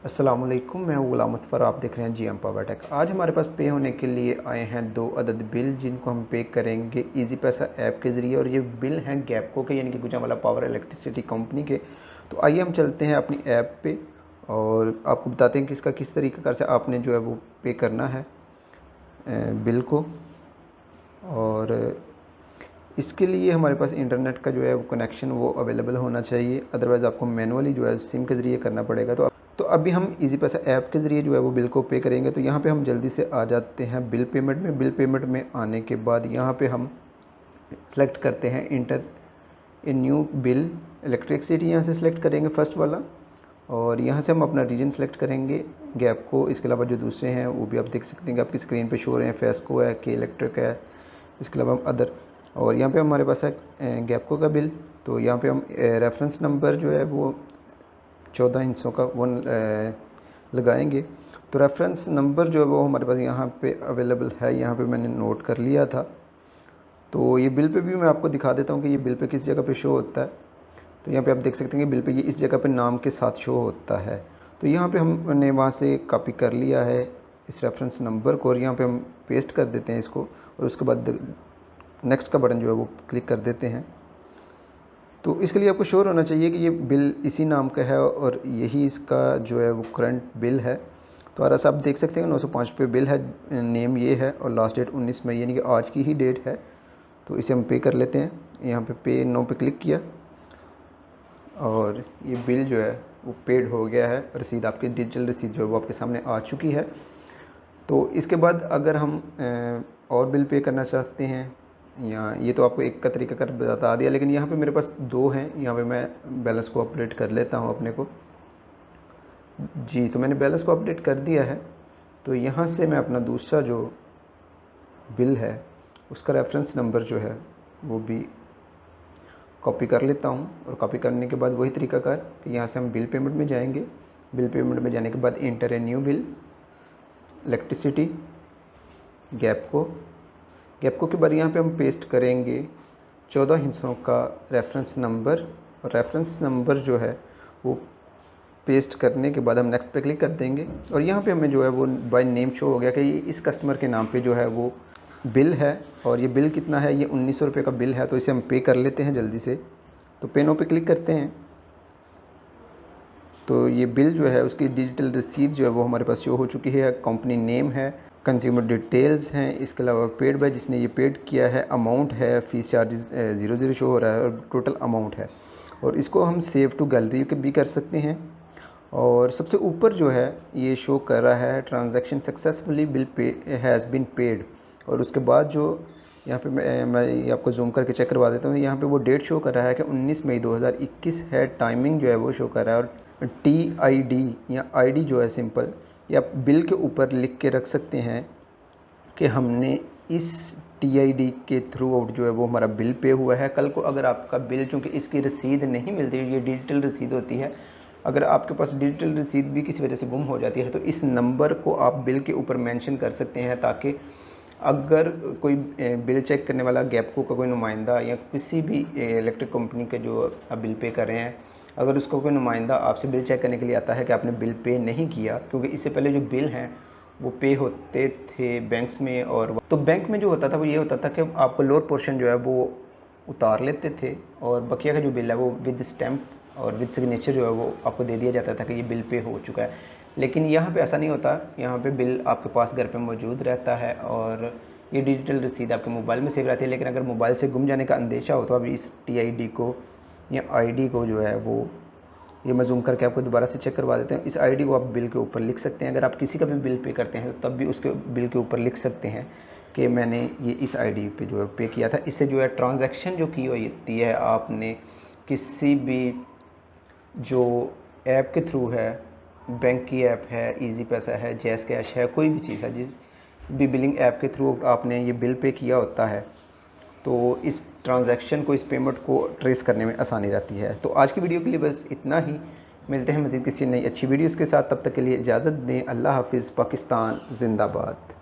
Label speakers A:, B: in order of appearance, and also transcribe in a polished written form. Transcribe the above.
A: अस्सलामुअलैकुम, मैं हूं गुलाम मुज़फ़्फ़र। आप देख रहे हैं जी एम पावर टेक। आज हमारे पास पे होने के लिए आए हैं 2 अदद बिल, जिनको हम पे करेंगे ईज़ी पैसा ऐप के ज़रिए। और ये बिल हैं गैपको के, यानी कि गुजरांवाला पावर इलेक्ट्रिसिटी कंपनी के। तो आइए हम चलते हैं अपनी ऐप पे और आपको बताते हैं कि इसका किस तरीक़े से आपने जो है वो पे करना है बिल को। और इसके लिए हमारे पास इंटरनेट का जो है वो कनेक्शन वो अवेलेबल होना चाहिए, अदरवाइज़ आपको मैनुअली जो है सिम के ज़रिए करना पड़ेगा। तो अभी हम ईज़ी पैसा ऐप के ज़रिए जो है वो बिल को पे करेंगे। तो यहाँ पे हम जल्दी से आ जाते हैं बिल पेमेंट में। बिल पेमेंट में आने के बाद यहाँ पे हम सेलेक्ट करते हैं inter a new bill electricity, यहाँ से सिलेक्ट करेंगे फर्स्ट वाला। और यहाँ से हम अपना रीजन सेलेक्ट करेंगे गैप को। इसके अलावा जो दूसरे हैं वो भी आप देख सकते हैं कि आपकी स्क्रीन पे शो हो रहे हैं। फेस्को है, के इलेक्ट्रिक है, इसके अलावा अदर। और यहाँ पे हमारे पास है गैपको का बिल। तो यहाँ पे हम रेफरेंस नंबर जो है वो 14 हिस्सों का वो लगाएंगे। तो रेफरेंस नंबर जो है वो हमारे पास यहाँ पे अवेलेबल है, यहाँ पे मैंने नोट कर लिया था। तो ये बिल पे भी मैं आपको दिखा देता हूँ कि ये बिल पे किस जगह पे शो होता है। तो यहाँ पे आप देख सकते हैं कि बिल पे ये इस जगह पे नाम के साथ शो होता है। तो यहाँ पे हमने वहाँ से कॉपी कर लिया है इस रेफरेंस नंबर को, और यहाँ पे हम पेस्ट कर देते हैं इसको। और उसके बाद नेक्स्ट का बटन जो है वो क्लिक कर देते हैं। तो इसके लिए आपको श्योर होना चाहिए कि ये बिल इसी नाम का है और यही इसका जो है वो करंट बिल है। तो आरा साहब देख सकते हैं 905 पे बिल है, नेम ये है और लास्ट डेट 19 मई, यानी कि आज की ही डेट है। तो इसे हम पे कर लेते हैं। यहाँ पे पे नो पे क्लिक किया और ये बिल जो है वो पेड हो गया है। रसीद आपकी डिजिटल रसीद जो है वो आपके सामने आ चुकी है। तो इसके बाद अगर हम और बिल पे करना चाहते हैं, या ये तो आपको एक का तरीका कर बता दिया, लेकिन यहाँ पे मेरे पास 2 हैं। यहाँ पे मैं बैलेंस को अपडेट कर लेता हूँ अपने को जी। तो मैंने बैलेंस को अपडेट कर दिया है। तो यहाँ से मैं अपना दूसरा जो बिल है उसका रेफरेंस नंबर जो है वो भी कॉपी कर लेता हूँ। और कॉपी करने के बाद वही तरीका कर कि यहाँ से हम बिल पेमेंट में जाएंगे। बिल पेमेंट में जाने के बाद enter a new bill electricity गैपको के बाद यहाँ पे हम पेस्ट करेंगे 14 हिस्सों का रेफरेंस नंबर। और रेफरेंस नंबर जो है वो पेस्ट करने के बाद हम नेक्स्ट पे क्लिक कर देंगे। और यहाँ पे हमें जो है वो बाय नेम शो हो गया कि ये इस कस्टमर के नाम पे जो है वो बिल है। और ये बिल कितना है, ये 1900 रुपये का बिल है। तो इसे हम पे कर लेते हैं जल्दी से। तो पे नो पे क्लिक करते हैं। तो ये बिल जो है उसकी डिजिटल रसीद जो है वो हमारे पास शो हो चुकी है। कंपनी नेम है, कंज्यूमर डिटेल्स हैं, इसके अलावा पेड बाय जिसने ये पेड किया है, अमाउंट है, फीस चार्जेस 00 शो हो रहा है और टोटल अमाउंट है। और इसको हम सेव टू गैलरी भी कर सकते हैं। और सबसे ऊपर जो है ये शो कर रहा है transaction successfully bill pay has been paid. और उसके बाद जो यहाँ पे मैं ये आपको जूम करके चेक करवा देता हूँ। यहाँ पे वो डेट शो कर रहा है कि 19 मई 2021 है। टाइमिंग जो है वो शो कर रहा है। और TID या ID जो है सिंपल, या आप बिल के ऊपर लिख के रख सकते हैं कि हमने इस TID के थ्रू आउट जो है वो हमारा बिल पे हुआ है। कल को अगर आपका बिल, चूँकि इसकी रसीद नहीं मिलती, ये डिजिटल रसीद होती है, अगर आपके पास डिजिटल रसीद भी किसी वजह से गुम हो जाती है तो इस नंबर को आप बिल के ऊपर मेंशन कर सकते हैं, ताकि अगर कोई बिल चेक करने वाला गैपको का कोई नुमाइंदा या किसी भी इलेक्ट्रिक कंपनी के जो आप बिल पे कर रहे हैं, अगर उसका कोई नुमाइंदा आपसे बिल चेक करने के लिए आता है कि आपने बिल पे नहीं किया, क्योंकि इससे पहले जो बिल हैं वो पे होते थे बैंक्स में। और तो बैंक में जो होता था वो ये होता था कि आपको लोअर पोर्शन जो है वो उतार लेते थे और बकिया का जो बिल है वो विद स्टैम्प और विद सिग्नेचर जो है वो आपको दे दिया जाता था कि ये बिल पे हो चुका है। लेकिन यहाँ पे ऐसा नहीं होता। यहाँ पे बिल आपके पास घर पे मौजूद रहता है और ये डिजिटल रसीद आपके मोबाइल में सेव रहती है। लेकिन अगर मोबाइल से गुम जाने का अंदेशा हो तो आप इस TID को या ID को जो है वो, ये मैं जूम करके आपको दोबारा से चेक करवा देते हैं। इस ID को आप बिल के ऊपर लिख सकते हैं। अगर आप किसी का भी बिल पे करते हैं तब भी उसके बिल के ऊपर लिख सकते हैं कि मैंने ये इस ID पे जो है पे किया था। इससे जो है ट्रांजैक्शन जो की होती है, आपने किसी भी जो ऐप के थ्रू है, बैंक की ऐप है, ईज़ी पैसा है, जैज़ कैश है, कोई भी चीज़ है, जिस भी बिलिंग ऐप के थ्रू आपने ये बिल पे किया होता है, तो इस ट्रांजैक्शन को, इस पेमेंट को ट्रेस करने में आसानी रहती है। तो आज की वीडियो के लिए बस इतना ही। मिलते हैं मज़ीद किसी नई अच्छी वीडियोज़ के साथ। तब तक के लिए इजाज़त दें। अल्लाह हाफिज़। पाकिस्तान ज़िंदाबाद।